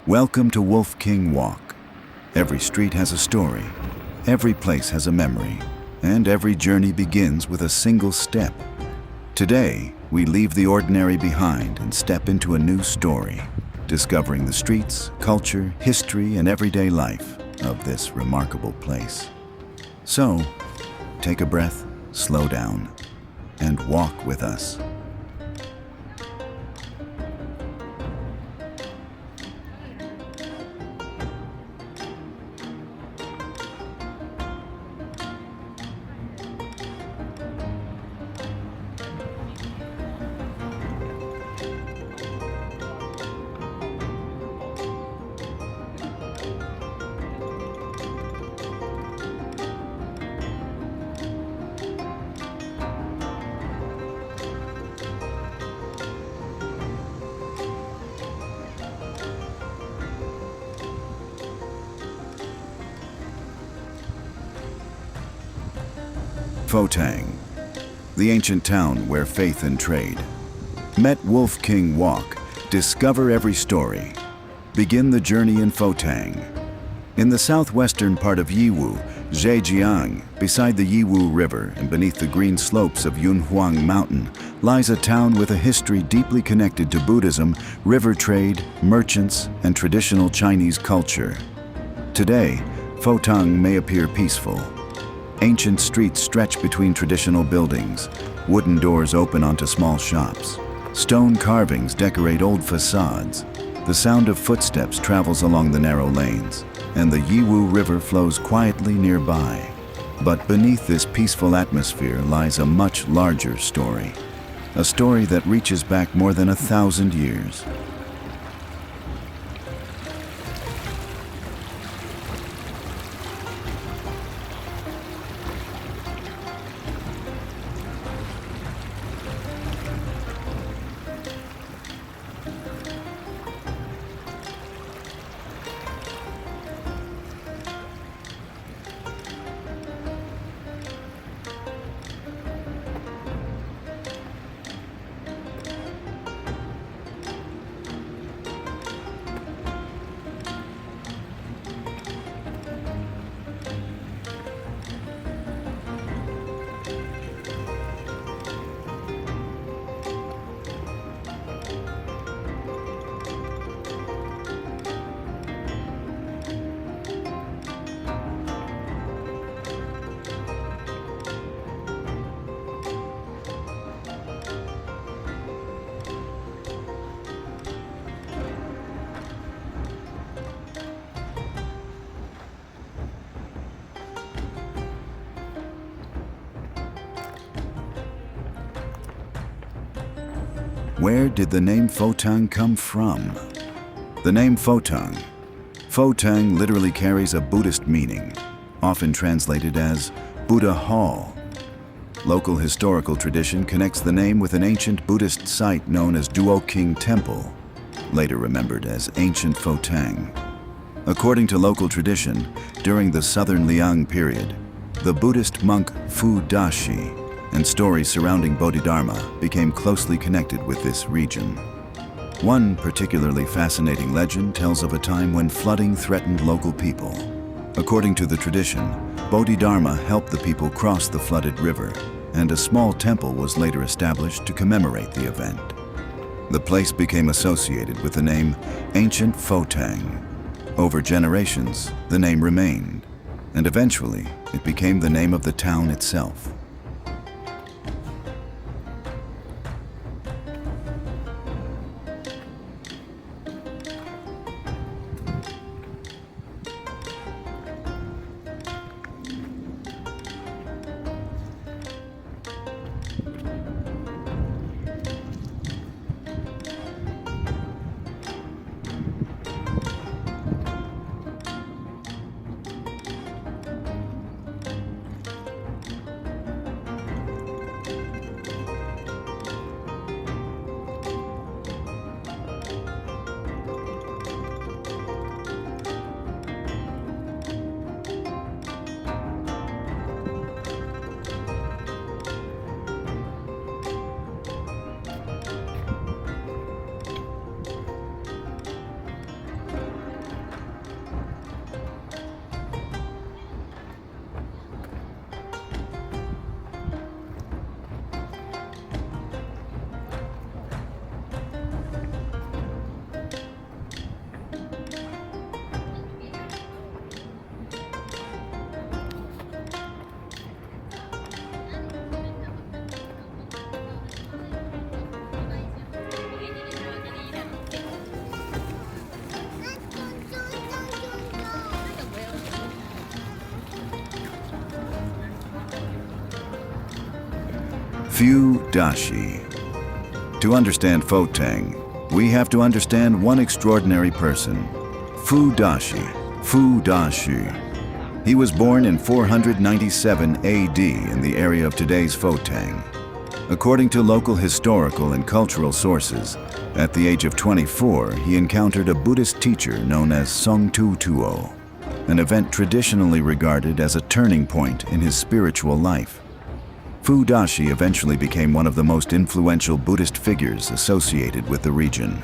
Welcome to WOLFKING WALK. Every street has a story, every place has a memory, and every journey begins with a single step. Today, we leave the ordinary behind and step into a new story, discovering the streets, culture, history, and everyday life of this remarkable place. So, take a breath, slow down, and walk with us. Fotang, the ancient town where faith and trade met. WOLFKING WALK. Discover every story. Begin the journey in Fotang. In the southwestern part of Yiwu, Zhejiang, beside the Yiwu River and beneath the green slopes of Yunhuang Mountain, lies a town with a history deeply connected to Buddhism, river trade, merchants, and traditional Chinese culture. Today, Fotang may appear peaceful. Ancient streets stretch between traditional buildings. Wooden doors open onto small shops. Stone carvings decorate old facades. The sound of footsteps travels along the narrow lanes, and the Yiwu River flows quietly nearby. But beneath this peaceful atmosphere lies a much larger story. A story that reaches back more than 1,000 years. Where did the name Fotang come from? The name Fotang. Fotang literally carries a Buddhist meaning, often translated as Buddha Hall. Local historical tradition connects the name with an ancient Buddhist site known as Duoqing Temple, later remembered as Ancient Fotang. According to local tradition, during the Southern Liang period, the Buddhist monk Fu Dashi and stories surrounding Bodhidharma became closely connected with this region. One particularly fascinating legend tells of a time when flooding threatened local people. According to the tradition, Bodhidharma helped the people cross the flooded river, and a small temple was later established to commemorate the event. The place became associated with the name Ancient Fotang. Over generations, the name remained, and eventually it became the name of the town itself. Fu Dashi. To understand Fotang, we have to understand one extraordinary person, Fu Dashi. Fu Dashi. He was born in 497 AD in the area of today's Fotang. According to local historical and cultural sources, at the age of 24, he encountered a Buddhist teacher known as Song Tu Tuo, an event traditionally regarded as a turning point in his spiritual life. Fu Dashi eventually became one of the most influential Buddhist figures associated with the region.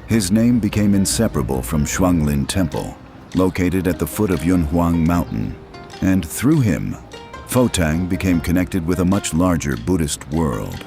His name became inseparable from Shuanglin Temple, located at the foot of Yunhuang Mountain, and through him, Fotang became connected with a much larger Buddhist world.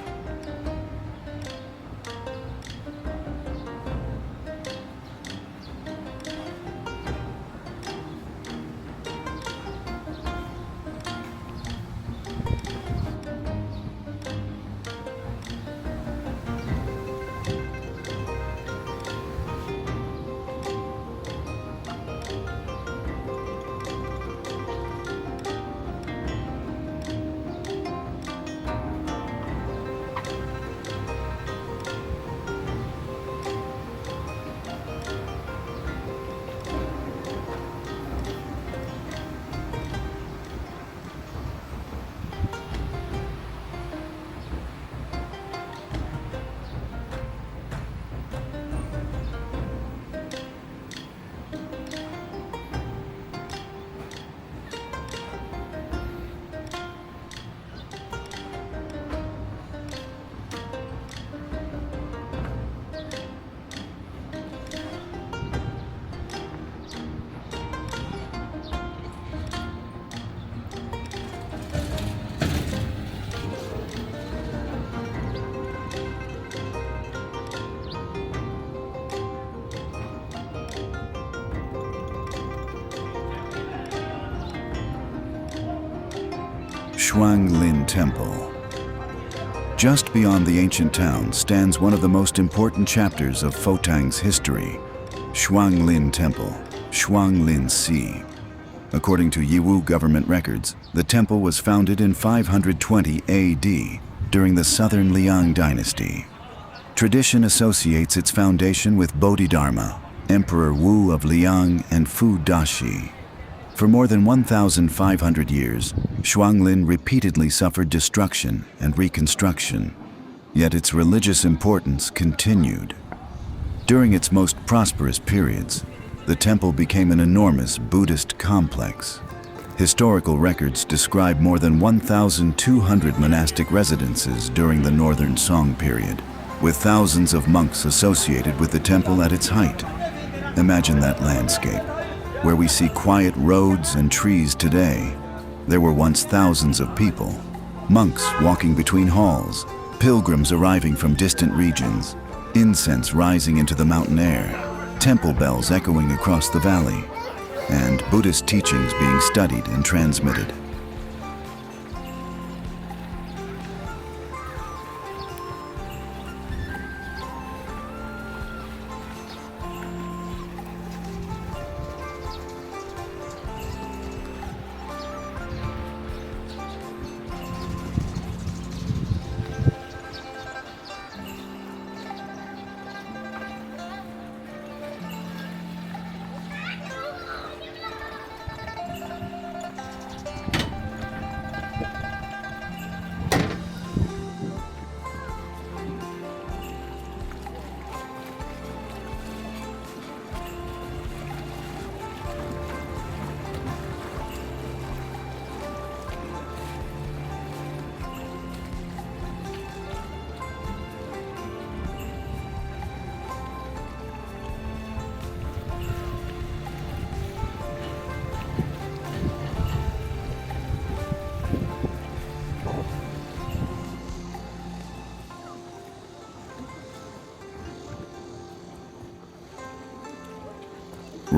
Shuanglin Temple. Just beyond the ancient town stands one of the most important chapters of Fotang's history, Shuanglin Temple, Shuanglin Si. According to Yiwu government records, the temple was founded in 520 AD during the Southern Liang dynasty. Tradition associates its foundation with Bodhidharma, Emperor Wu of Liang, and Fu Dashi. For more than 1,500 years, Shuanglin repeatedly suffered destruction and reconstruction, yet its religious importance continued. During its most prosperous periods, the temple became an enormous Buddhist complex. Historical records describe more than 1,200 monastic residences during the Northern Song period, with thousands of monks associated with the temple at its height. Imagine that landscape. Where we see quiet roads and trees today, there were once thousands of people, monks walking between halls, pilgrims arriving from distant regions, incense rising into the mountain air, temple bells echoing across the valley, and Buddhist teachings being studied and transmitted.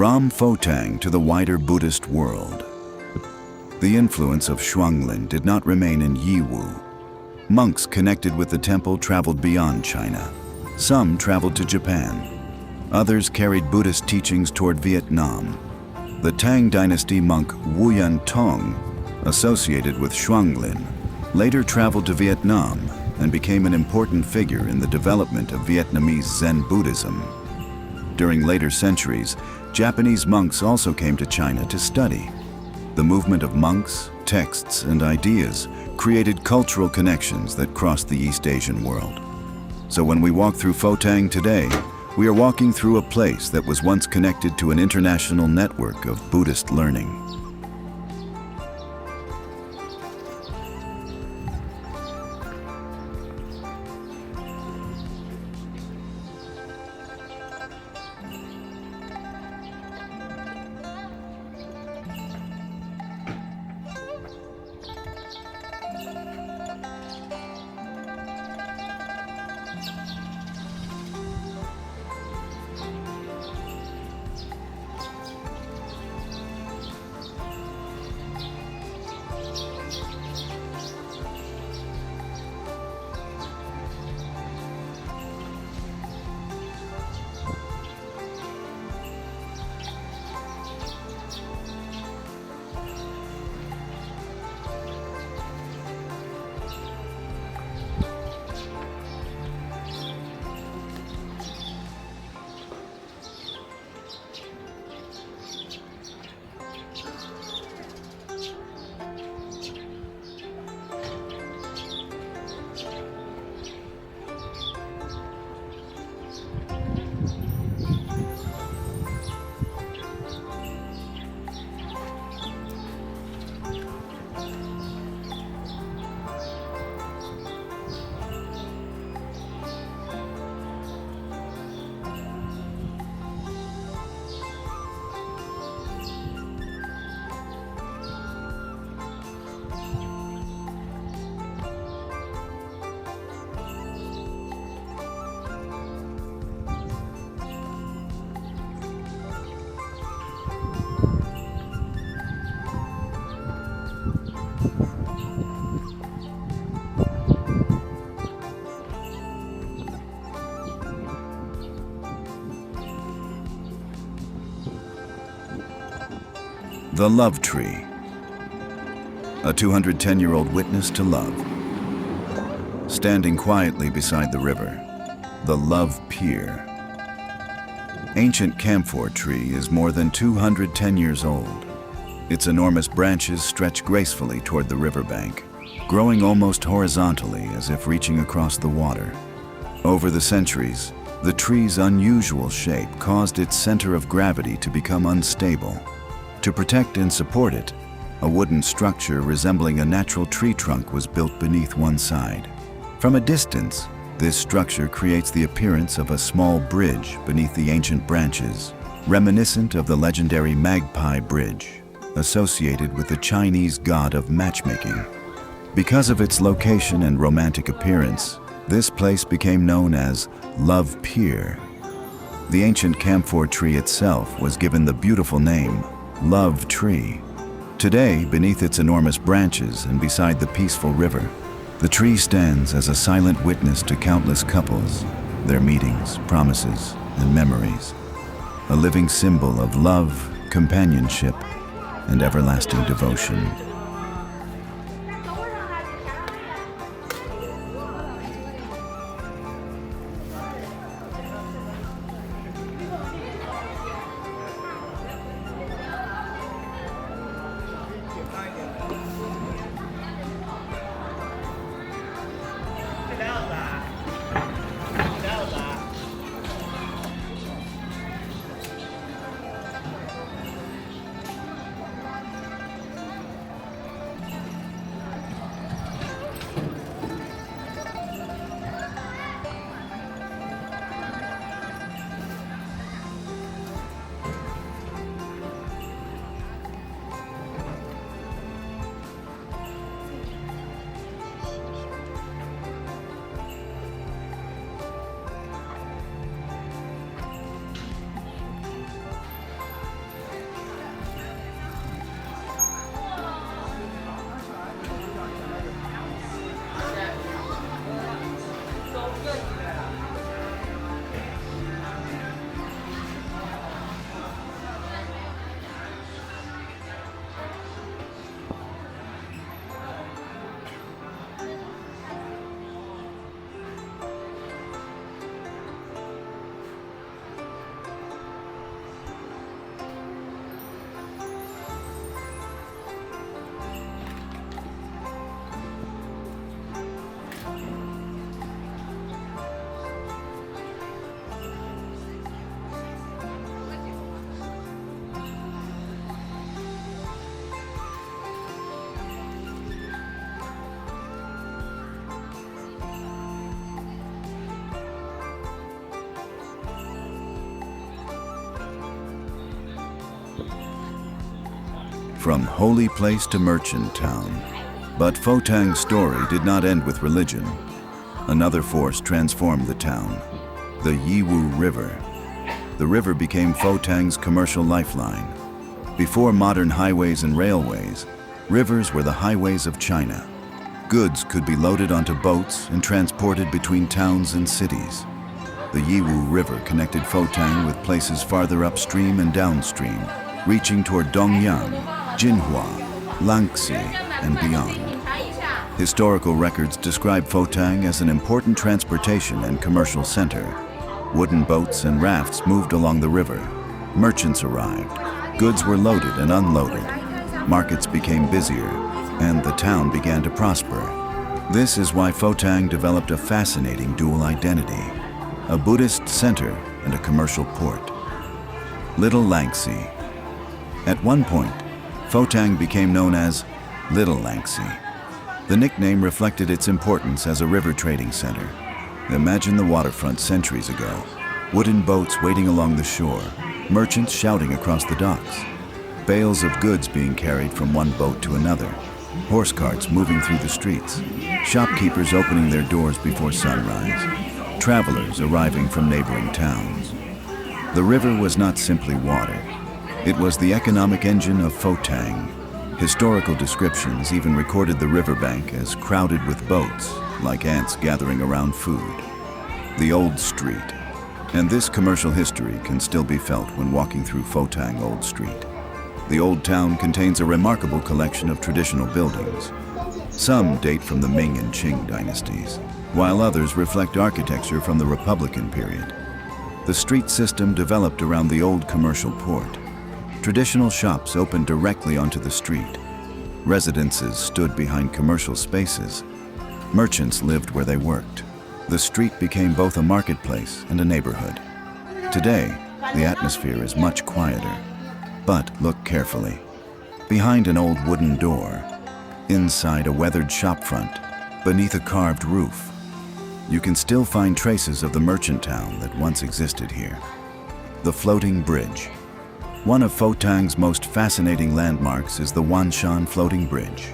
Ram Fotang to the wider Buddhist world. The influence of Shuanglin did not remain in Yiwu. Monks connected with the temple traveled beyond China. Some traveled to Japan. Others carried Buddhist teachings toward Vietnam. The Tang dynasty monk Wuyan Tong, associated with Shuanglin, later traveled to Vietnam and became an important figure in the development of Vietnamese Zen Buddhism. During later centuries, Japanese monks also came to China to study. The movement of monks, texts, and ideas created cultural connections that crossed the East Asian world. So when we walk through Fotang today, we are walking through a place that was once connected to an international network of Buddhist learning. The Love Tree, a 210-year-old witness to love. Standing quietly beside the river, the Love Pier. Ancient camphor tree is more than 210 years old. Its enormous branches stretch gracefully toward the riverbank, growing almost horizontally as if reaching across the water. Over the centuries, the tree's unusual shape caused its center of gravity to become unstable. To protect and support it, a wooden structure resembling a natural tree trunk was built beneath one side. From a distance, this structure creates the appearance of a small bridge beneath the ancient branches, reminiscent of the legendary Magpie Bridge, associated with the Chinese god of matchmaking. Because of its location and romantic appearance, this place became known as Love Pier. The ancient camphor tree itself was given the beautiful name Love Tree. Today, beneath its enormous branches and beside the peaceful river, the tree stands as a silent witness to countless couples, their meetings, promises, and memories. A living symbol of love, companionship, and everlasting devotion. From holy place to merchant town. But Fotang's story did not end with religion. Another force transformed the town, the Yiwu River. The river became Fotang's commercial lifeline. Before modern highways and railways, rivers were the highways of China. Goods could be loaded onto boats and transported between towns and cities. The Yiwu River connected Fotang with places farther upstream and downstream, reaching toward Dongyang, Jinhua, Lanxi, and beyond. Historical records describe Fotang as an important transportation and commercial center. Wooden boats and rafts moved along the river. Merchants arrived. Goods were loaded and unloaded. Markets became busier, and the town began to prosper. This is why Fotang developed a fascinating dual identity, a Buddhist center and a commercial port. Little Lanxi. At one point, Fotang became known as Little Lanxi. The nickname reflected its importance as a river trading center. Imagine the waterfront centuries ago. Wooden boats waiting along the shore, merchants shouting across the docks, bales of goods being carried from one boat to another, horse carts moving through the streets, shopkeepers opening their doors before sunrise, travelers arriving from neighboring towns. The river was not simply water. It was the economic engine of Fotang. Historical descriptions even recorded the riverbank as crowded with boats, like ants gathering around food. The Old Street. And this commercial history can still be felt when walking through Fotang Old Street. The Old Town contains a remarkable collection of traditional buildings. Some date from the Ming and Qing dynasties, while others reflect architecture from the Republican period. The street system developed around the old commercial port. Traditional shops opened directly onto the street. Residences stood behind commercial spaces. Merchants lived where they worked. The street became both a marketplace and a neighborhood. Today, the atmosphere is much quieter. But look carefully. Behind an old wooden door, inside a weathered shopfront, beneath a carved roof, you can still find traces of the merchant town that once existed here. The floating bridge. One of Fotang's most fascinating landmarks is the Wanshan Floating Bridge.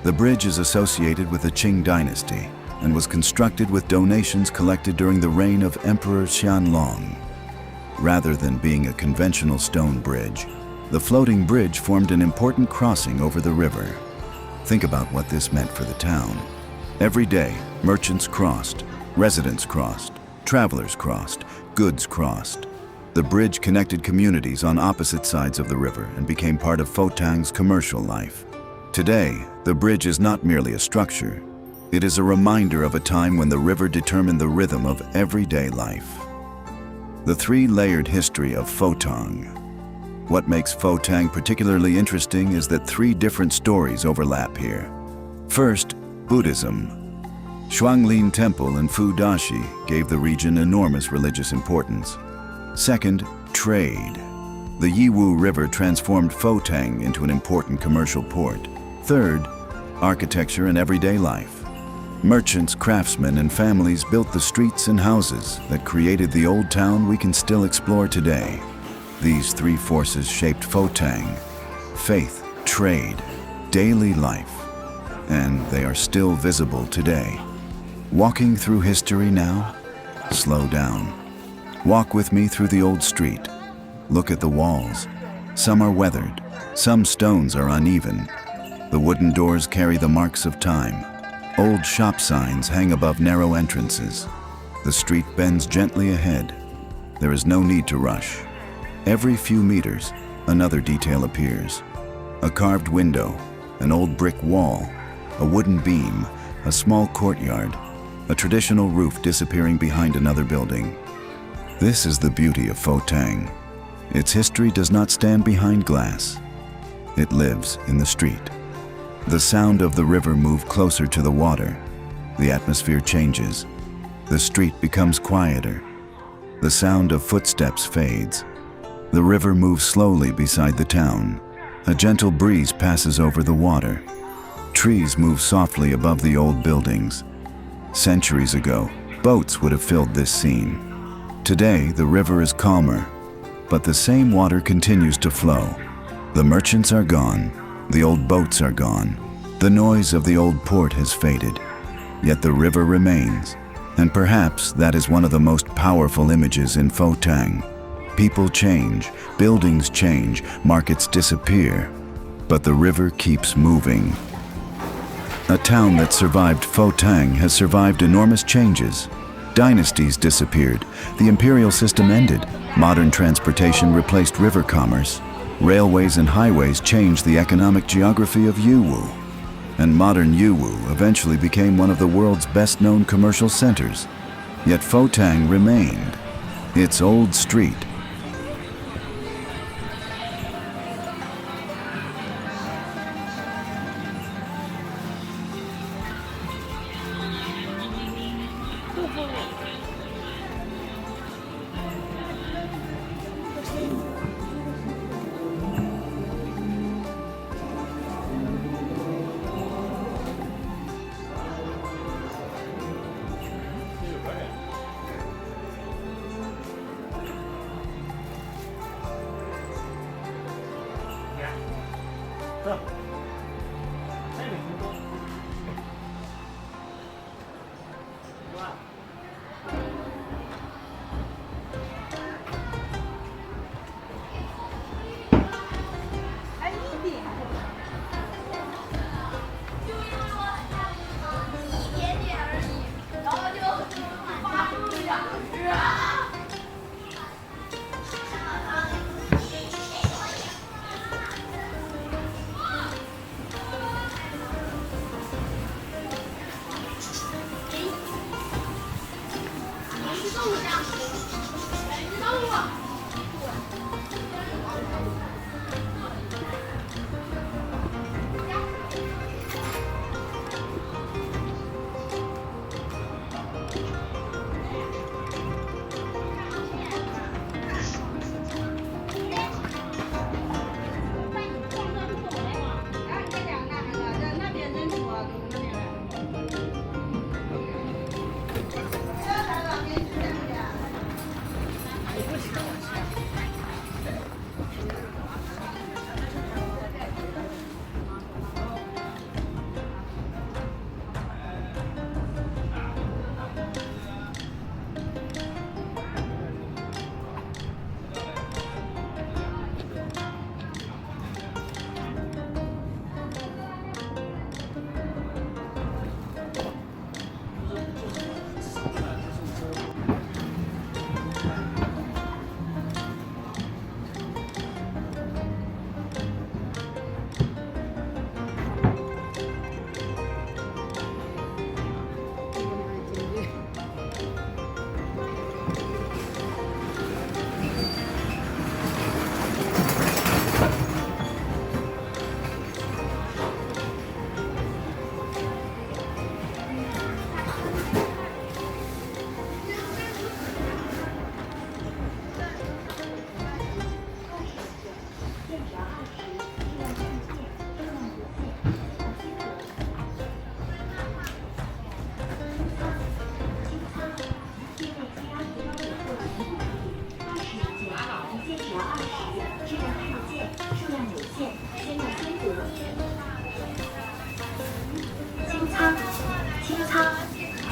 The bridge is associated with the Qing dynasty and was constructed with donations collected during the reign of Emperor Qianlong. Rather than being a conventional stone bridge, the floating bridge formed an important crossing over the river. Think about what this meant for the town. Every day, merchants crossed, residents crossed, travelers crossed, goods crossed. The bridge connected communities on opposite sides of the river and became part of Fotang's commercial life. Today, the bridge is not merely a structure. It is a reminder of a time when the river determined the rhythm of everyday life. The three-layered history of Fotang. What makes Fotang particularly interesting is that three different stories overlap here. First, Buddhism. Shuanglin Temple and Fudashi gave the region enormous religious importance. Second, trade. The Yiwu River transformed Fotang into an important commercial port. Third, architecture and everyday life. Merchants, craftsmen, and families built the streets and houses that created the old town we can still explore today. These three forces shaped Fotang: faith, trade, daily life, and they are still visible today. Walking through history now? Slow down. Walk with me through the old street. Look at the walls. Some are weathered, some stones are uneven. The wooden doors carry the marks of time. Old shop signs hang above narrow entrances. The street bends gently ahead. There is no need to rush. Every few meters, another detail appears. A carved window, an old brick wall, a wooden beam, a small courtyard, a traditional roof disappearing behind another building. This is the beauty of Fotang. Its history does not stand behind glass. It lives in the street. The sound of the river moves closer to the water. The atmosphere changes. The street becomes quieter. The sound of footsteps fades. The river moves slowly beside the town. A gentle breeze passes over the water. Trees move softly above the old buildings. Centuries ago, boats would have filled this scene. Today, the river is calmer, but the same water continues to flow. The merchants are gone, the old boats are gone, the noise of the old port has faded, yet the river remains, and perhaps that is one of the most powerful images in Fotang. People change, buildings change, markets disappear, but the river keeps moving. A town that survived Fotang has survived enormous changes. Dynasties disappeared, the imperial system ended, modern transportation replaced river commerce, railways and highways changed the economic geography of Yiwu, and modern Yiwu eventually became one of the world's best-known commercial centers. Yet Fotang remained, its old street.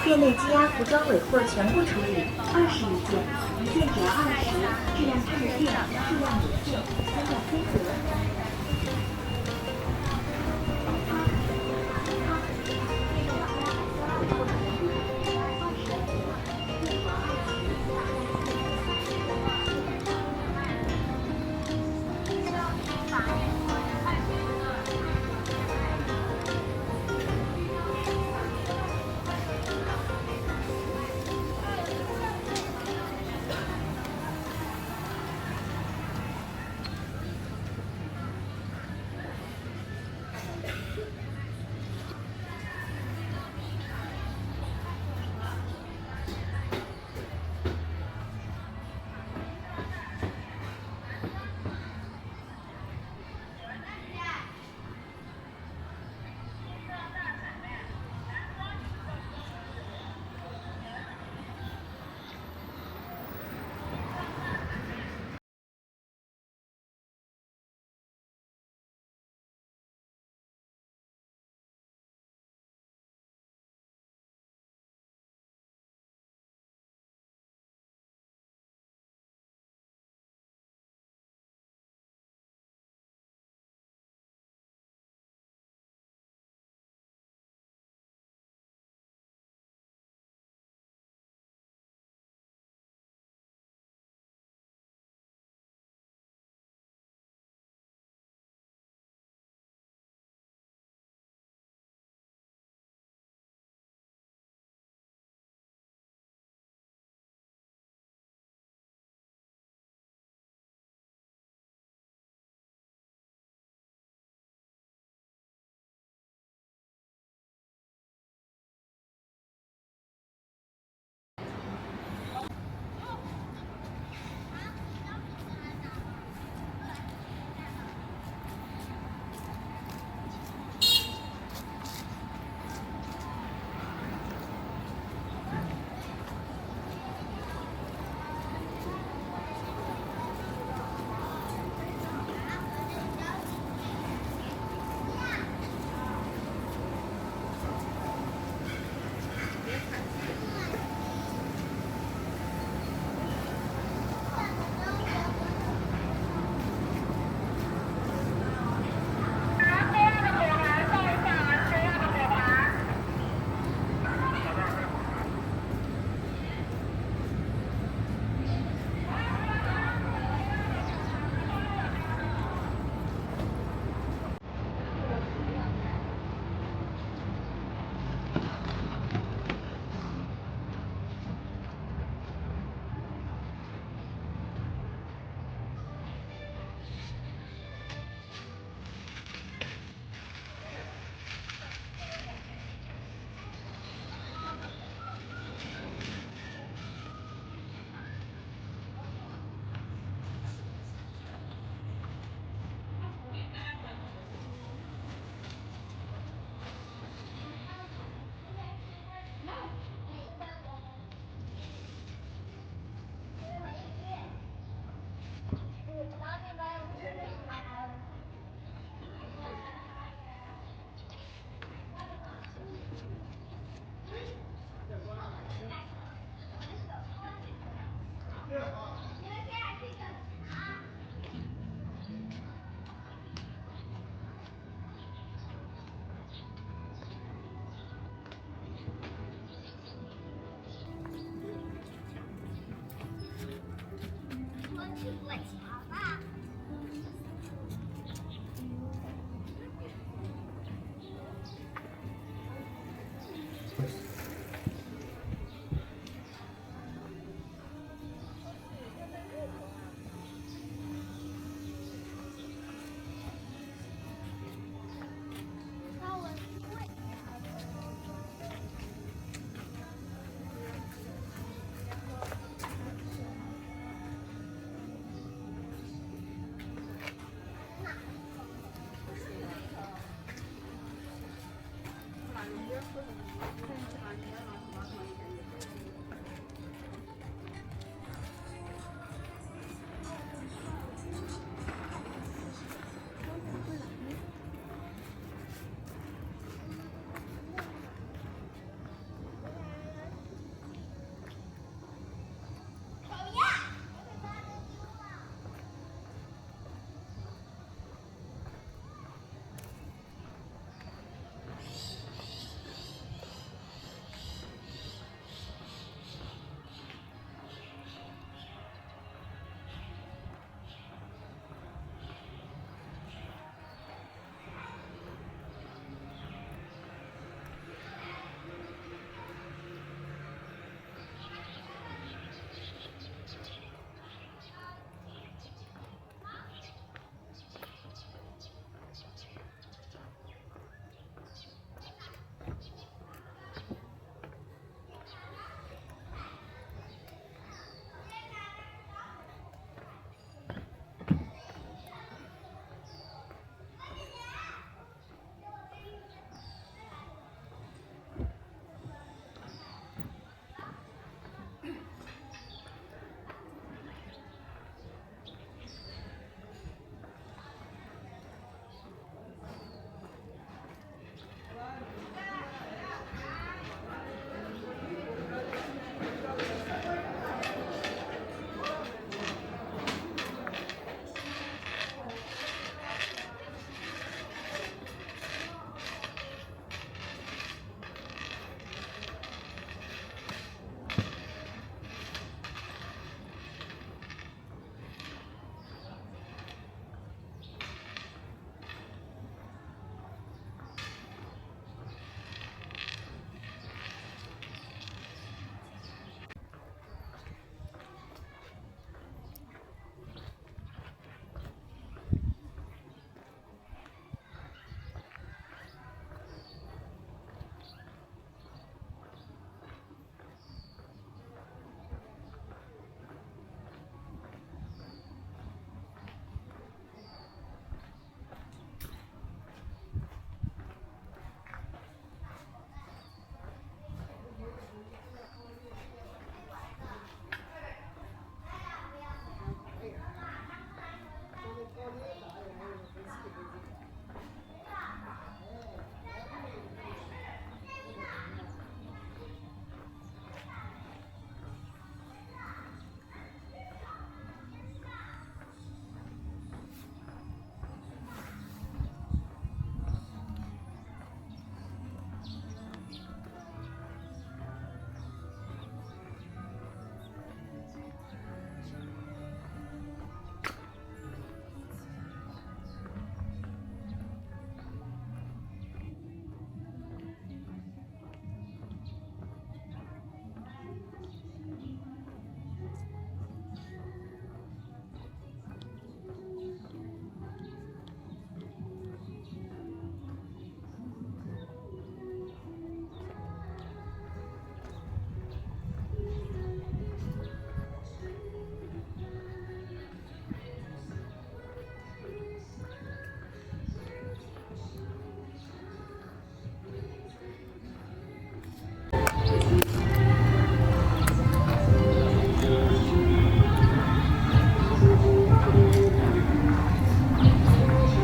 店内积压服装尾货全部处理，21件，一件只要20，质量看得见，数量有限，先要规则。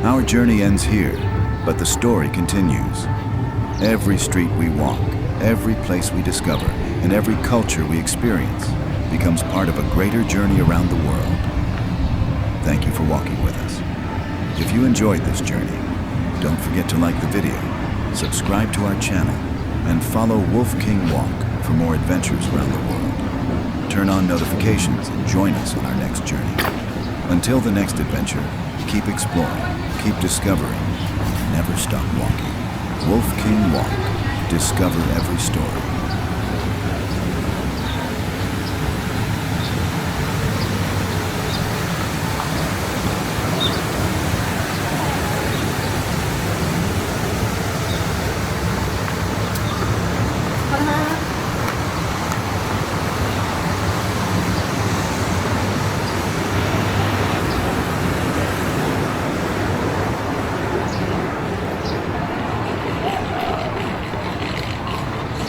Our journey ends here, but the story continues. Every street we walk, every place we discover, and every culture we experience becomes part of a greater journey around the world. Thank you for walking with us. If you enjoyed this journey, don't forget to like the video, subscribe to our channel, and follow WOLFKING WALK for more adventures around the world. Turn on notifications and join us on our next journey. Until the next adventure, keep exploring, keep discovering, and never stop walking. WOLFKING WALK. discover every story.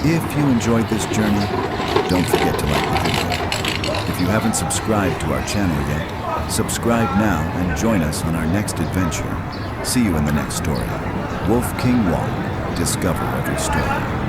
If you enjoyed this journey, don't forget to like the video. If you haven't subscribed to our channel yet, subscribe now and join us on our next adventure. See you in the next story. Wolf King Walk. Discover every story.